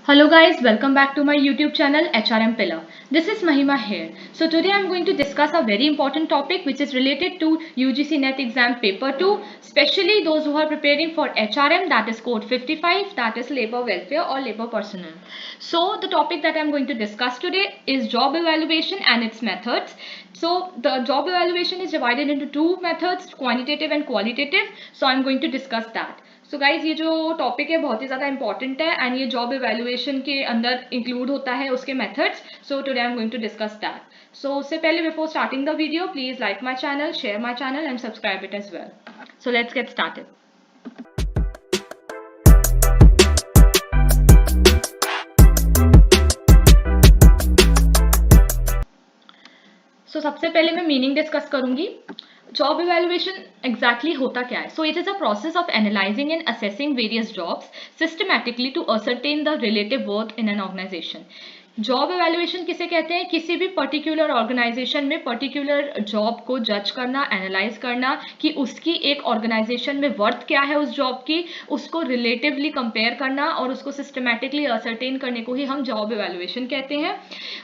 Hello guys, welcome back to my YouTube channel HRM Pillar. This is Mahima here. So today I'm going to discuss a very important topic which is related to UGC NET exam paper 2, especially those who are preparing for HRM, that is code 55, that is labor welfare or labor personnel. So the topic that I'm going to discuss today is job evaluation and its methods. So the job evaluation is divided into two methods, quantitative and qualitative. So I'm going to discuss that. So guys ये जो topic है बहुत ही ज़्यादा important है and ये job evaluation के अंदर include होता है उसके methods. So today I am going to discuss that. So उससे पहले before starting the video please like my channel, share my channel and subscribe it as well. So let's get started. So सबसे पहले मैं meaning discuss करूंगी. Job evaluation exactly होता क्या है? So it is a process of analysing and assessing various jobs systematically to ascertain the relative worth in an organisation. Job evaluation किसे कहते हैं? किसी भी पर्टिकुलर ऑर्गेनाइजेशन में पर्टिकुलर जॉब को जज करना, एनालाइज करना कि उसकी एक ऑर्गेनाइजेशन में वर्थ क्या है उस जॉब की, उसको रिलेटिवली कंपेयर करना और उसको सिस्टमैटिकली असरटेन करने को ही हम जॉब इवैल्यूएशन कहते हैं.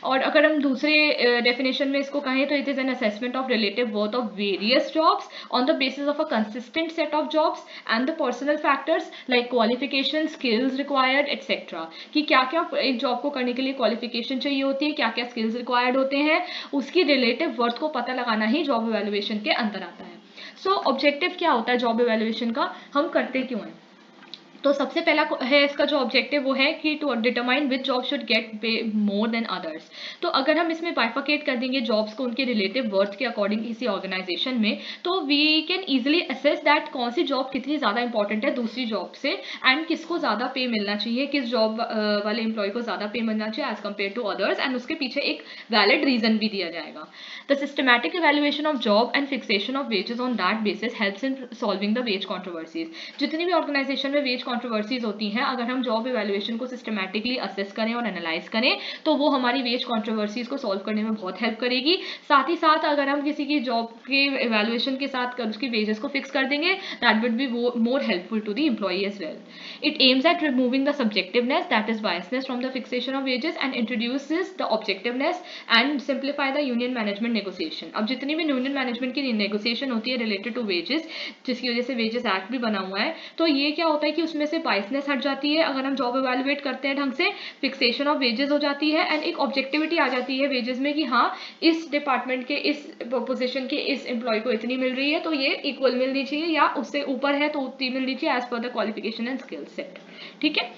और अगर हम दूसरे डेफिनेशन में इसको कहें तो it is an assessment of relative worth of various jobs on the basis of a consistent set of jobs and the personal factors like qualification, skills required etcetera. कि क्या क्या एक जॉब को करने के लिए क्वालिफिकेशन चाहिए होती है, क्या क्या स्किल्स रिक्वायर्ड होते हैं, उसकी रिलेटिव वर्थ को पता लगाना ही जॉब इवैल्यूएशन के अंदर आता है. सो ऑब्जेक्टिव क्या होता है जॉब इवैल्यूएशन का, हम करते क्यों हैं? तो सबसे पहला है इसका जो ऑब्जेक्टिव वो है कि to determine which job should get pay more than others. तो अगर हम इसमें बाइफिकेट कर देंगे जॉब्स को उनके रिलेटिव वर्थ के अकॉर्डिंग किसी ऑर्गेनाइजेशन में, तो we can easily assess that कौन सी जॉब कितनी ज़्यादा इंपॉर्टेंट है दूसरी जॉब से एंड किसको ज़्यादा पे मिलना चाहिए, किस जॉब वाले एम्प्लॉय को ज़्यादा पे मिलना चाहिए as compare to others, and उसके पीछे एक वैलिड रीजन भी दिया जाएगा. The systematic evaluation of job and fixation of wages on that basis helps in solving the wage controversies. जितनी भी ऑर्गेनाइजेशन में वेज कॉन्ट्रोवर्सीज होती हैं, अगर हम जॉब इवैल्यूएशन को सिस्टमैटिकली असेस करें और एनालाइज करें तो वो हमारी वेज कॉन्ट्रोवर्सीज को सॉल्व करने में बहुत हेल्प करेगी. साथ ही साथ अगर हम किसी की जॉब के इवैल्यूएशन के साथ उसकी वेजेस को फिक्स कर देंगे, that would be more helpful to the employee as well. It aims at removing the subjectiveness, that is biasness from the fixation of wages and introduces the objectiveness and simplify the union management negotiation. अब जितनी भी union management की negotiation होती है related to wages, जिसकी वजह से wages act भी बना हुआ है, तो ये क्या होता है कि उसमें से बायसनेस हट जाती है अगर हम जॉब इवैल्यूएट करते हैं ढंग से, फिक्सेशन ऑफ वेजेस हो जाती है एंड एक ऑब्जेक्टिविटी आ जाती है वेजेस में कि हाँ इस डिपार्टमेंट के इस पोजीशन के इस एम्प्लॉय को इतनी मिल रही है तो ये इक्वल मिलनी चाहिए, या उससे ऊपर है तो उतनी मिलनी चाहिए as per the qualification and skill set. ठीक है.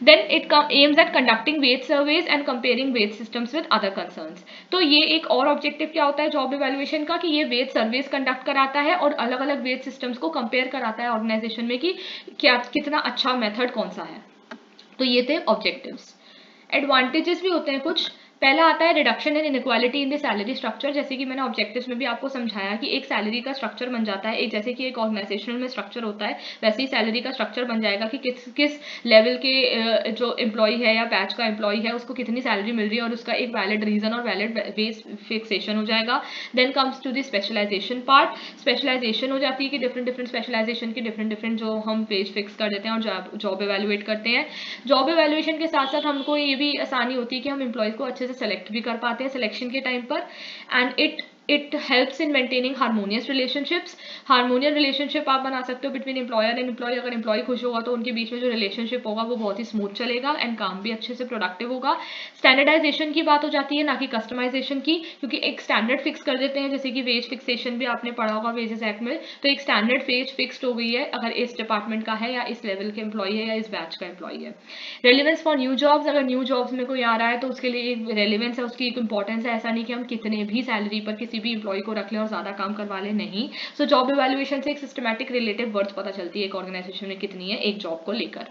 Then it aims at conducting wage surveys and comparing wage systems with other concerns. तो ये एक और ऑब्जेक्टिव क्या होता है जॉब इवैल्यूएशन का कि ये वेज सर्वेज कंडक्ट कराता है और अलग अलग वेज सिस्टम्स को कंपेयर कराता है ऑर्गेनाइजेशन में कि क्या कितना अच्छा मेथड कौन सा है. तो ये थे ऑब्जेक्टिव्स. एडवांटेजेस भी होते हैं कुछ. पहला आता है reduction in inequality in the salary structure. जैसे कि मैंने ऑब्जेक्टिव्स में भी आपको समझाया कि एक सैलरी का स्ट्रक्चर बन जाता है, एक जैसे कि एक ऑर्गेनाइजेशन में स्ट्रक्चर होता है वैसे ही सैलरी का स्ट्रक्चर बन जाएगा कि किस किस लेवल के जो एम्प्लॉय है या बैच का एम्प्लॉय है उसको कितनी सैलरी मिल रही है और उसका एक वैलिड रीजन और वैलिड बेस फिक्सेशन हो जाएगा. Then comes to the specialization part. Specialization हो जाती है कि डिफरेंट डिफरेंट स्पेशलाइजेशन की डिफरेंट डिफरेंट जो हम पेज फिक्स कर देते हैं और जॉब इवैल्यूएट करते हैं. जॉब इवैल्यूएशन के साथ साथ हमको ये भी आसानी होती है कि हम एम्प्लॉयज को अच्छे से सेलेक्ट भी कर पाते हैं सिलेक्शन के टाइम पर. And it helps in maintaining harmonious relationships. Harmonious relationship आप बना सकते हो बिटवीन एम्प्लॉयर एंड एम्प्लॉय. अगर एम्प्लॉय खुश होगा तो उनके बीच में जो रिलेशनशिप होगा वो बहुत ही स्मूथ चलेगा एंड काम भी अच्छे से प्रोडक्टिव होगा. स्टैंडर्डाइजेशन की बात हो जाती है ना कि कस्टमाइजेशन की, क्योंकि एक स्टैंडर्ड फिक्स कर देते हैं जैसे कि वेज फिक्सेशन भी आपने पढ़ा होगा वेजेस एक्ट में. तो एक स्टैंडर्ड वेज फिक्स्ड हो गई है अगर इस डिपार्टमेंट का है या इस लेवल के एम्प्लॉय है या इस बैच का एम्प्लॉय है. Relevance for new jobs. अगर न्यू जॉब्स में कोई आ रहा है तो उसके लिए एक रेलिवेंस है, उसकी एक इंपॉर्टेंस है. ऐसा नहीं कि हम कितने भी सैलरी पर किसी भी एम्प्लॉय को रख लें और ज़्यादा काम करवा लें, नहीं. सो जॉब इवैल्यूएशन से एक सिस्टमैटिक रिलेटिव वर्थ पता चलती है एक ऑर्गेनाइजेशन में कितनी है एक जॉब को लेकर.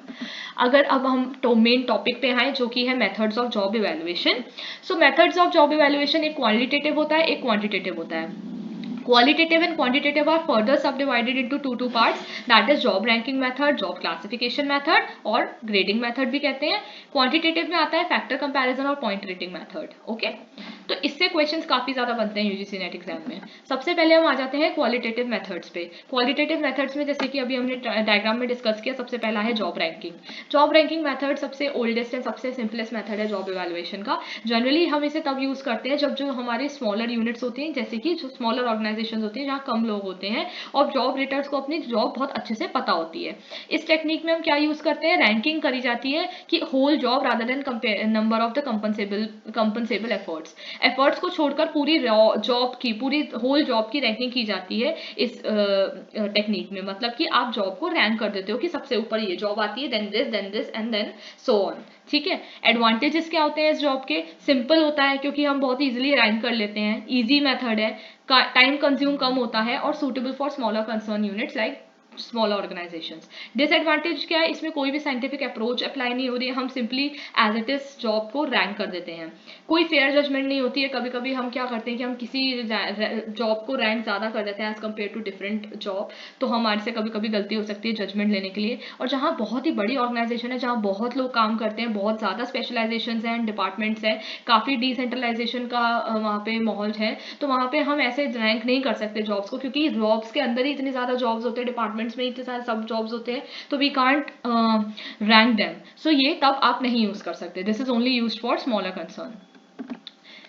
अगर अब हम मेन टॉपिक पे आए जो कि है methods of job evaluation. So methods of job evaluation एक क्वालिटेटिव होता है, एक क्वांटिटेटिव होता है. Qualitative and quantitative are further subdivided into two parts, that is job ranking method, job classification method और grading method भी कहते हैं. Quantitative में आता है factor comparison और point rating method. Okay? तो इससे क्वेश्चंस काफी ज्यादा बनते हैं यूजीसी नेट एग्जाम में। सबसे पहले हम आ जाते हैं क्वालिटेटिव मेथड्स पे। क्वालिटेटिव मेथड्स में जैसे कि अभी हमने डायग्राम में डिस्कस किया, सबसे पहला है job ranking. Job ranking method सबसे ओल्डेस्ट एंड सबसे सिंपलेस्ट मेथड है जॉब इवैल्यूएशन का। जनरली हम इसे तब यूज करते हैं जब जो हमारे स्मॉलर यूनिट्स होती हैं, जैसे कि जो स्मॉलर ऑर्गेनाइजेशन होती है जहाँ कम लोग होते हैं और जॉब रेटर्स को अपनी जॉब बहुत अच्छे से पता होती है। इस टेक्निक में हम क्या यूज करते हैं, रैंकिंग करी जाती है कि whole job rather than number of the compensable efforts को छोड़कर पूरी जॉब की, पूरी होल जॉब की रैंकिंग की जाती है इस टेक्निक में। मतलब कि आप जॉब को रैंक कर देते हो कि सबसे ऊपर ये जॉब आती है, then this and then so on. ठीक है, एडवांटेजेस क्या होते हैं इस जॉब के? सिंपल होता है क्योंकि हम बहुत इजीली रैंक कर लेते हैं, इजी मेथड है, टाइम कंज्यूम कम होता है और suitable for smaller concern units like smaller organisations. Disadvantage क्या है, इसमें कोई भी साइंटिफिक अप्रोच अप्लाई नहीं हो रही है, हम simply as it is job को रैंक कर देते हैं, कोई फेयर जजमेंट नहीं होती है। कभी कभी हम क्या करते हैं कि हम किसी जॉब को रैंक ज्यादा कर देते हैं as compare to different job, तो हमारे से कभी कभी गलती हो सकती है जजमेंट लेने के लिए। और जहाँ बहुत ही बड़ी ऑर्गेनाइजेशन है, जहाँ बहुत लोग काम करते हैं, बहुत ज्यादा स्पेशलाइजेशन हैं, डिपार्टमेंट्स हैं, काफी डिसेंट्रलाइजेशन का वहाँ पे माहौल है, तो वहाँ पे हम ऐसे रैंक नहीं कर सकते जॉब्स को, क्योंकि जॉब्स के अंदर ही इतनी ज्यादा जॉब्स होते हैं, डिपार्टमेंट्स में इतने सारे सब जॉब्स होते हैं, तो we can't rank them. So ये तब आप नहीं यूज कर सकते, this is only used for smaller concern.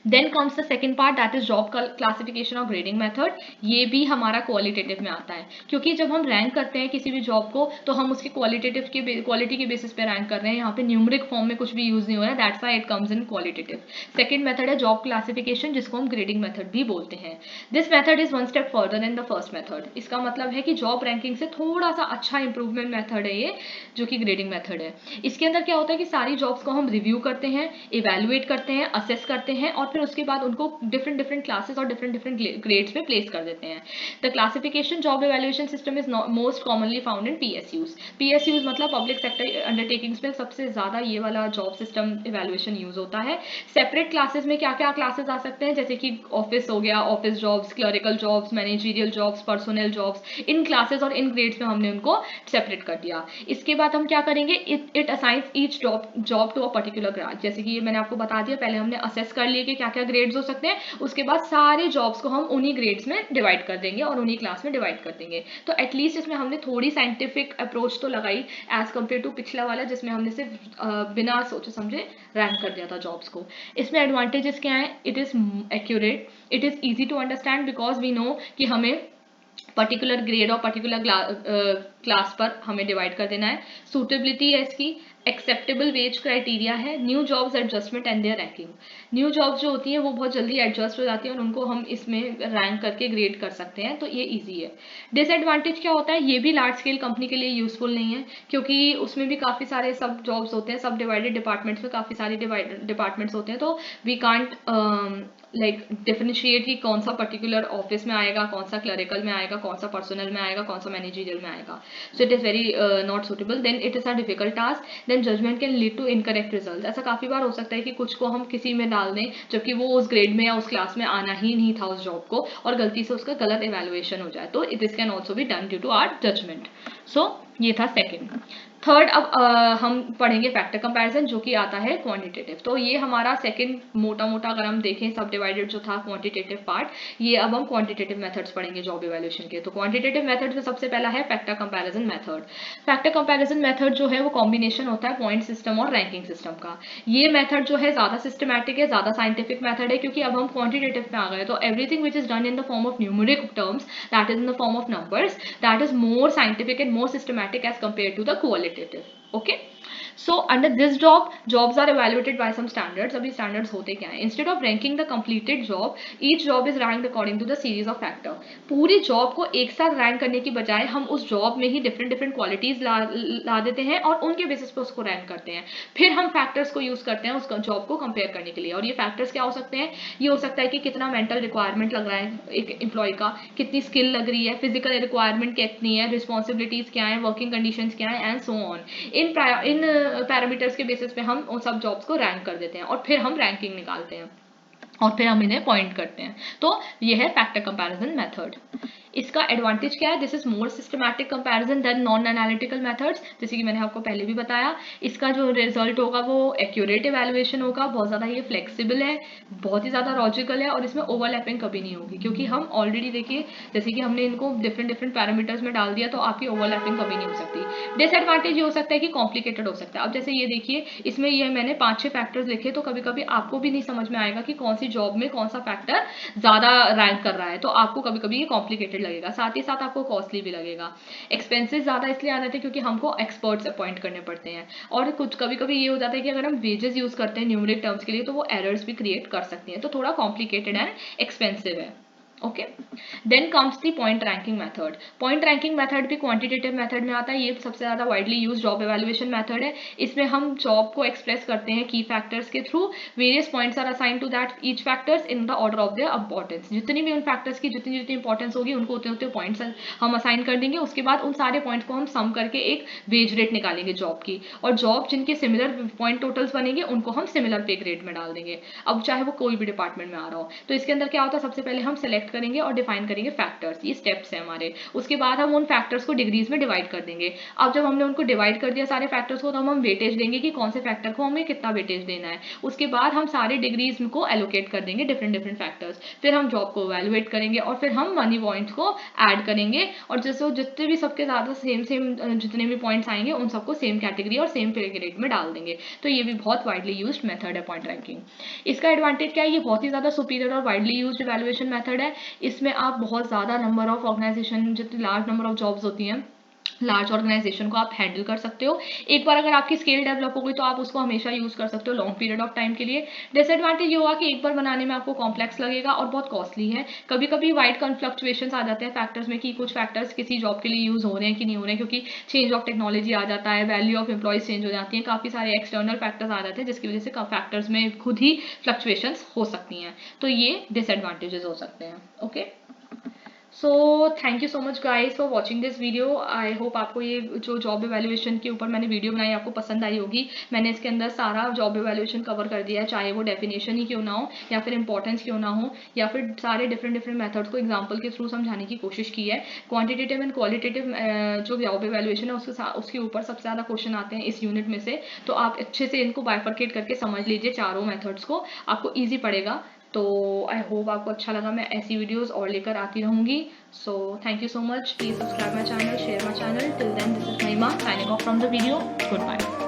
Then comes the second part, that is job classification और ग्रेडिंग मेथड। ये भी हमारा क्वालिटेटिव में आता है, क्योंकि जब हम रैंक करते हैं किसी भी जॉब को तो हम उसके क्वालिटी के बेसिस पे रैंक कर रहे हैं, यहाँ पे न्यूमरिक फॉर्म में कुछ भी यूज नहीं हो रहा है, that's why it comes in qualitative. Second method है जॉब क्लासिफिकेशन, जिसको हम ग्रेडिंग मेथड भी बोलते हैं। This method is one step further than the first method. इसका मतलब है कि जॉब रैंकिंग से थोड़ा सा अच्छा इंप्रूवमेंट मेथड है ये, जो कि ग्रेडिंग मेथड है। इसके अंदर क्या होता है कि सारी जॉब्स को हम रिव्यू करते हैं, इवेल्युएट करते हैं, असेस करते हैं और फिर उसके बाद उनको डिफरेंट डिफरेंट क्लासेस और डिफरेंट डिफरेंट ग्रेड्स में प्लेस कर देते हैं। The classification job evaluation system is most commonly found in PSUs. PSUs मतलब पब्लिक सेक्टर अंडरटेकिंग्स में सबसे ज्यादा ये वाला जॉब सिस्टम इवेल्युएशन यूज होता है। सेपरेट क्लासेस में क्या क्या क्लासेस आ सकते हैं, जैसे कि ऑफिस हो गया, office jobs, clerical jobs, managerial jobs, personal jobs, in classes और इन ग्रेड्स में हमने उनको सेपरेट कर दिया। इसके बाद हम क्या करेंगे, it assigns each job to a particular grade. जैसे कि ये मैंने आपको बता दिया, पहले हमने असेस कर लिए कि क्या क्या ग्रेड्स हो सकते हैं, उसके बाद सारे जॉब्स को हम उन्हीं ग्रेड्स में डिवाइड कर देंगे और उन्हीं क्लास में डिवाइड कर देंगे। तो एटलीस्ट इसमें हमने थोड़ी साइंटिफिक अप्रोच तो लगाई एज कम्पेयर टू पिछला वाला, जिसमें हमने सिर्फ बिना सोचे समझे रैंक कर दिया था जॉब्स को। इसमें एडवांटेजेस क्या है, it is accurate, it is easy to understand because we know कि हमें पर्टिकुलर ग्रेड और पर्टिकुलर क्लास पर हमें डिवाइड कर देना है। सूटेबिलिटी है इसकी, एक्सेप्टेबल वेज क्राइटेरिया है, new jobs adjustment and their ranking. New jobs जो होती हैं वो बहुत जल्दी एडजस्ट हो जाती है और उनको हम इसमें रैंक करके ग्रेड कर सकते हैं, तो ये इजी है। डिसएडवांटेज क्या होता है, ये भी लार्ज स्केल कंपनी के लिए यूजफुल नहीं है, क्योंकि उसमें भी काफ़ी सारे सब जॉब्स होते हैं, सब डिवाइडेड डिपार्टमेंट्स में काफ़ी सारे डिपार्टमेंट्स होते हैं, तो वी कांट लाइक डिफरेंशिएट कि कौन सा पर्टिकुलर ऑफिस में आएगा, कौन सा क्लरिकल में आएगा, कौन सा पर्सनल में आएगा, कौन सा मैनेजरियल में आएगा। So it is very not suitable, then it is a difficult task, then judgement can lead to incorrect result. ऐसा काफ़ी बार हो सकता है कि कुछ को हम किसी में डाल दें जबकि वो उस ग्रेड में या उस क्लास में आना ही नहीं था उस जॉब को, और गलती से उसका गलत इवेल्युएशन हो जाए, तो this can also be done due to our judgement. So ये था सेकेंड। थर्ड, अब हम पढ़ेंगे फैक्टर कंपैरिजन, जो कि आता है क्वांटिटेटिव। तो ये हमारा सेकंड मोटा मोटा अगर हम देखें सब डिवाइडेड जो था क्वांटिटेटिव पार्ट, ये अब हम क्वांटिटेटिव मेथड्स पढ़ेंगे जॉब इवैल्यूएशन के। तो क्वांटिटेटिव मेथड में सबसे पहला है factor comparison method. Factor comparison method जो है वो कॉम्बिनेशन होता है पॉइंट सिस्टम और रैंकिंग सिस्टम का। ये मेथड जो है ज्यादा सिस्टमैटिक है, ज्यादा साइंटिफिक मेथड है, क्योंकि अब हम क्वांटिटेटिव में आ गए, तो everything which is done in the form of numeric terms, that is in the form of numbers, that is more scientific and more systematic as compared to the qualitative. Okay, so under this job, jobs are evaluated by some standards. अभी standards होते क्या हैं, instead of ranking the completed job, each job is ranked according to the series of factor. पूरी job को एक साथ rank करने की बजाय हम उस जॉब में ही डिफरेंट डिफरेंट क्वालिटीज ला देते हैं और उनके बेसिस पे उसको रैंक करते हैं। फिर हम फैक्टर्स को यूज करते हैं उस जॉब को कंपेयर करने के लिए, और ये फैक्टर्स क्या हो सकते हैं, ये हो सकता है कि कितना मेंटल रिक्वायरमेंट लग रहा है एक एम्प्लॉय का, कितनी स्किल लग रही है, फिजिकल रिक्वायरमेंट कितनी है, रिस्पॉन्सिबिलिटीज क्या है, वर्किंग कंडीशंस क्या है, and so on. In parameters के बेसिस पे हम उन सब जॉब्स को रैंक कर देते हैं और फिर हम रैंकिंग निकालते हैं। और फिर हम इन्हें पॉइंट करते हैं। तो ये है फैक्टर कंपैरिजन मेथड। इसका एडवांटेज क्या है? This is more systematic comparison than non analytical methods, जैसे कि मैंने आपको पहले भी बताया। इसका जो रिजल्ट होगा वो एक्यूरेट इवैल्यूएशन होगा, बहुत ज़्यादा ये फ्लेक्सिबल है, बहुत ही ज़्यादा लॉजिकल है, और इसमें ओवरलैपिंग कभी नहीं होगी, क्योंकि हम ऑलरेडी देखिए जैसे कि हमने इनको डिफरेंट डिफरेंट पैरामीटर्स में डाल दिया, तो आपकी ओवरलैपिंग कभी नहीं हो सकती। डिसएडवांटेज ये हो सकता है कि कॉम्प्लिकेटेड हो सकता है। अब जैसे ये देखिए, इसमें ये मैंने 5-6 फैक्टर्स लिखे, तो कभी कभी आपको भी नहीं समझ में आएगा कि कौन सी जॉब में कौन सा फैक्टर ज़्यादा रैंक कर रहा है, तो आपको कभी कभी ये कॉम्प्लिकेटेड लगेगा, साथ ही साथ आपको कॉस्टली भी लगेगा। एक्सपेंसेस ज़्यादा इसलिए आ जाते हैं क्योंकि हमको एक्सपर्ट्स अपॉइंट करने पड़ते हैं, और कुछ कभी कभी ये हो जाता है कि अगर हम वेजेस यूज़ करते हैं न्यूमरिक टर्म्स के लिए, तो वो एरर्स भी क्रिएट कर सकती हैं, तो थोड़ा कॉम्प्लिकेटेड एंड एक्सपेंसिव है। Okay, then comes the point ranking method. Point ranking method भी क्वांटिटेटिव मेथड में आता है, ये सबसे ज़्यादा widely use job evaluation method है। इसमें हम जॉब को एक्सप्रेस करते हैं की फैक्टर्स के through, various points are assign to that each factors in the order of their importance. जितनी भी उन फैक्टर्स की जितनी जितनी इंपॉर्टेंस होगी, उनको उतने उतने पॉइंट्स हम असाइन कर देंगे। उसके बाद उन सारे पॉइंट्स को हम सम करके एक वेज रेट निकालेंगे जॉब की, और जॉब जिनके सिमिलर पॉइंट टोटल्स बनेंगे उनको हम सिमिलर पे ग्रेड में डाल देंगे, अब चाहे वो कोई भी डिपार्टमेंट में आ रहा हो। तो इसके अंदर क्या होता है, सबसे पहले हम सेलेक्ट करेंगे और डिफाइन करेंगे फैक्टर्स, ये स्टेप्स हैं हमारे। उसके बाद हम उन फैक्टर्स को डिग्रीज में डिवाइड कर देंगे। अब जब हमने उनको डिवाइड कर दिया सारे फैक्टर्स को, तो हम वेटेज देंगे कि कौन से फैक्टर को हमें कितना वेटेज देना है। उसके बाद हम सारे डिग्रीज को एलोकेट कर देंगे डिफरेंट डिफरेंट फैक्टर्स, फिर हम जॉब को एवेलुएट करेंगे, और फिर हम मनी पॉइंट्स को ऐड करेंगे, और जैसे जितने भी सबके ज़्यादा सेम सेम जितने भी पॉइंट्स आएंगे उन सबको सेम कैटेगरी और सेम पे ग्रेड में डाल देंगे। तो ये भी बहुत वाइडली यूज्ड मेथड है पॉइंट रैंकिंग। इसका एडवांटेज क्या है? ये बहुत ही ज़्यादा सुपीरियर और वाइडली यूज्ड इवैल्यूएशन मेथड है। इसमें आप बहुत ज़्यादा नंबर ऑफ ऑर्गेनाइजेशन, जितनी लार्ज नंबर ऑफ जॉब्स होती हैं, लार्ज ऑर्गेनाइजेशन को आप हैंडल कर सकते हो। एक बार अगर आपकी स्किल डेवलप हो गई तो आप उसको हमेशा यूज कर सकते हो लॉन्ग पीरियड ऑफ टाइम के लिए। डिसएडवांटेज ये होगा कि एक बार बनाने में आपको कॉम्प्लेक्स लगेगा और बहुत कॉस्टली है। कभी कभी वाइड फ्लक्चुएशंस आ जाते हैं फैक्टर्स में, कि कुछ फैक्टर्स किसी जॉब के लिए यूज हो रहे हैं कि नहीं हो रहे हैं, क्योंकि चेंज ऑफ टेक्नोलॉजी आ जाता है, वैल्यू ऑफ एम्प्लॉयज चेंज हो जाती है, काफी सारे एक्सटर्नल फैक्टर्स आ जाते हैं, जिसकी वजह से फैक्टर्स में खुद ही फ्लक्चुएशंस हो सकती हैं। तो ये डिसएडवांटेजेस हो सकते हैं। Okay, so thank you so much guys for watching this video. I hope आपको ये जो जॉब एवेल्युएशन के ऊपर मैंने वीडियो बनाई आपको पसंद आई होगी। मैंने इसके अंदर सारा जॉब एवेल्युएशन कवर कर दिया है, चाहे वो डेफिनेशन ही क्यों ना हो, या फिर इंपॉर्टेंस क्यों ना हो, या फिर सारे डिफरेंट डिफरेंट मेथड्स को एग्जाम्पल के थ्रू समझाने की कोशिश की है। क्वान्टिटेटिव एंड क्वालिटेटिव जो जॉब एवेल्युएशन है उसके ऊपर सबसे ज़्यादा क्वेश्चन आते हैं इस यूनिट में से, तो आप अच्छे से इनको बाइफरकेट करके समझ लीजिए चारों मेथड्स को, आपको ईजी पड़ेगा। तो आई होप आपको अच्छा लगा, मैं ऐसी वीडियोस और लेकर आती रहूंगी। So thank you so much, please subscribe my channel, share my channel. Till then, this is Mahima signing off from the video. Good bye.